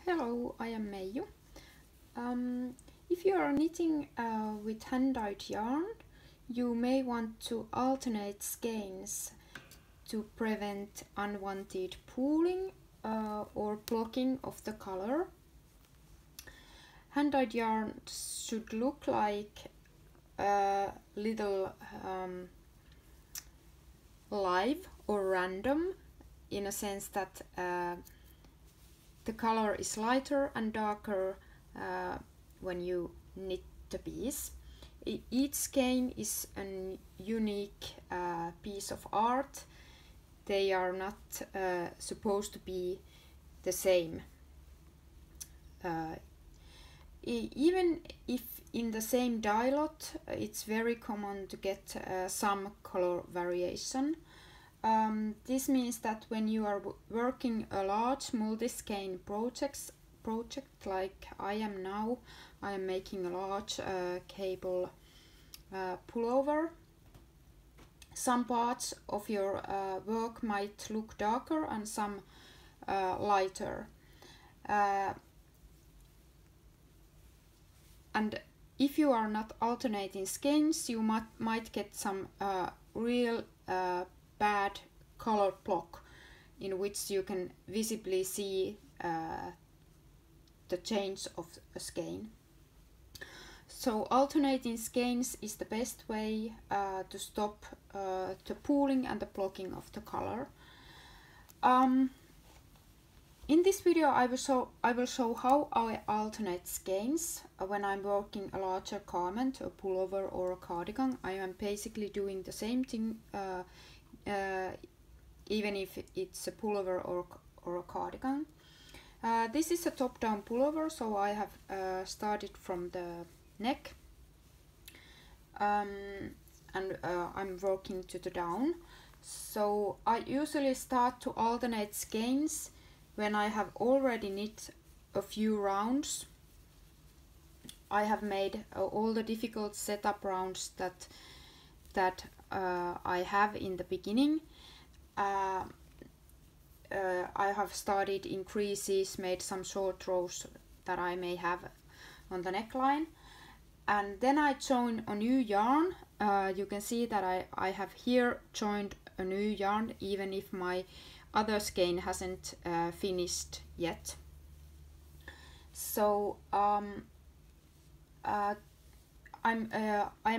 Hello, I am Meiju. If you are knitting with hand-dyed yarn, you may want to alternate skeins to prevent unwanted pooling or blocking of the color. Hand-dyed yarn should look like a little live or random, in a sense that the color is lighter and darker when you knit the piece. Each skein is a unique piece of art. They are not supposed to be the same. Even if in the same dye lot, it's very common to get some color variation. This means that when you are working a large multi-skein project like I am now, I am making a large cable pullover. Some parts of your work might look darker and some lighter. And if you are not alternating skeins, you might get some real bad color block in which you can visibly see the change of a skein. So alternating skeins is the best way to stop the pooling and the blocking of the color. In this video I will show how I alternate skeins when I'm working a larger garment, a pullover or a cardigan. I am basically doing the same thing even if it's a pullover or a cardigan. This is a top-down pullover, so I have started from the neck and I'm working to the down. So I usually start to alternate skeins when I have already knit a few rounds. I have made all the difficult setup rounds that I have in the beginning. I have started increases, made some short rows that I may have on the neckline, and then I join a new yarn. You can see that I have here joined a new yarn even if my other skein hasn't finished yet. So I'm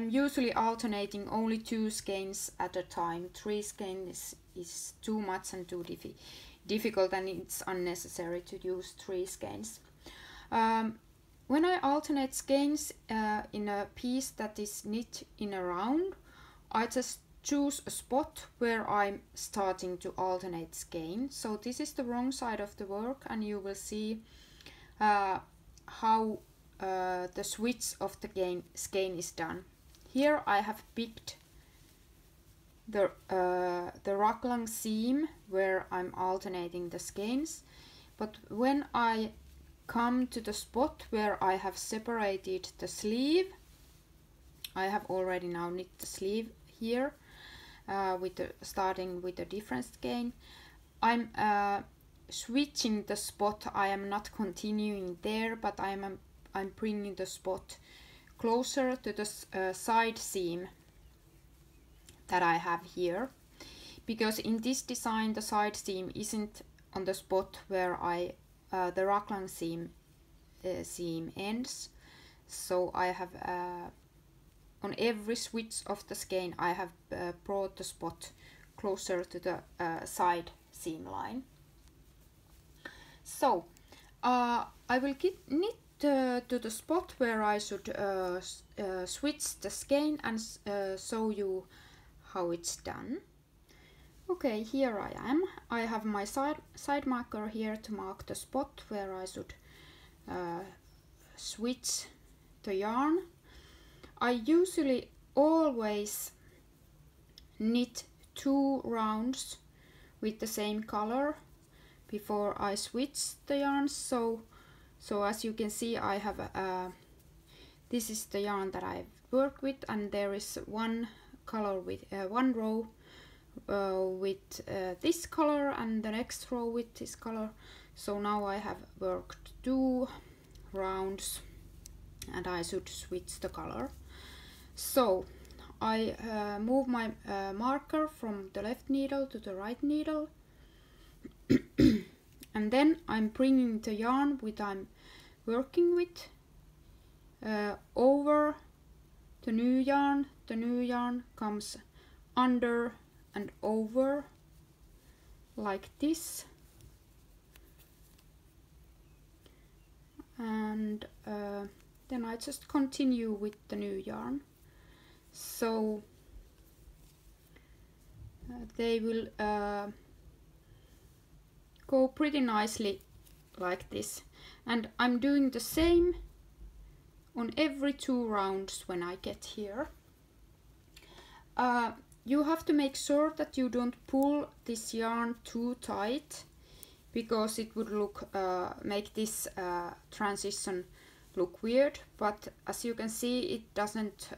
usually alternating only 2 skeins at a time. 3 skeins is too much and too difficult, and it's unnecessary to use 3 skeins. When I alternate skeins in a piece that is knit in a round, I just choose a spot where I'm starting to alternate skein. So this is the wrong side of the work, and you will see how the switch of the skein is done. Here I have picked the raglan seam where I'm alternating the skeins, but when I come to the spot where I have separated the sleeve, I have already now knit the sleeve here starting with a different skein. I'm switching the spot. I am not continuing there, but I'm bringing the spot closer to the side seam that I have here, because in this design the side seam isn't on the spot where the raglan seam ends. So I have on every switch of the skein I have brought the spot closer to the side seam line. So I will knit to the spot where I should switch the skein and show you how it's done. Okay, here I am. I have my side marker here to mark the spot where I should switch the yarn. I usually always knit 2 rounds with the same color before I switch the yarns. So as you can see, I have this is the yarn that I've worked with, and there is one color with one row with this color and the next row with this color. So now I have worked 2 rounds and I should switch the color. So I move my marker from the left needle to the right needle and then I'm bringing the yarn which I'm working with over the new yarn. The new yarn comes under and over like this, and then I just continue with the new yarn. So they will go pretty nicely like this, and I'm doing the same on every 2 rounds when I get here. You have to make sure that you don't pull this yarn too tight, because it would look make this transition look weird, but as you can see it doesn't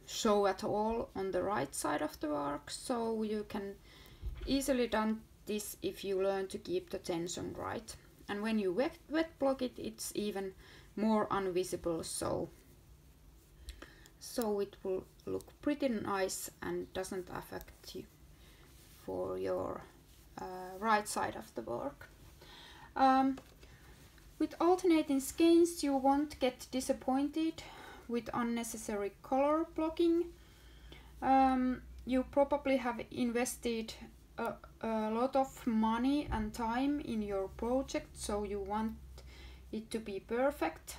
show at all on the right side of the work, so you can easily do this if you learn to keep the tension right. And when you wet block it, it's even more invisible, so it will look pretty nice and doesn't affect you for your right side of the work. With alternating skeins you won't get disappointed with unnecessary color blocking. You probably have invested a lot of money and time in your project, so you want it to be perfect.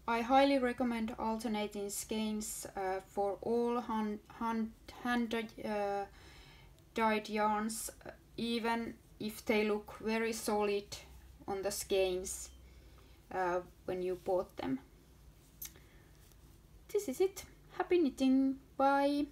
I highly recommend alternating skeins for all hand dyed yarns, even if they look very solid on the skeins when you bought them. This is it. Happy knitting. Bye.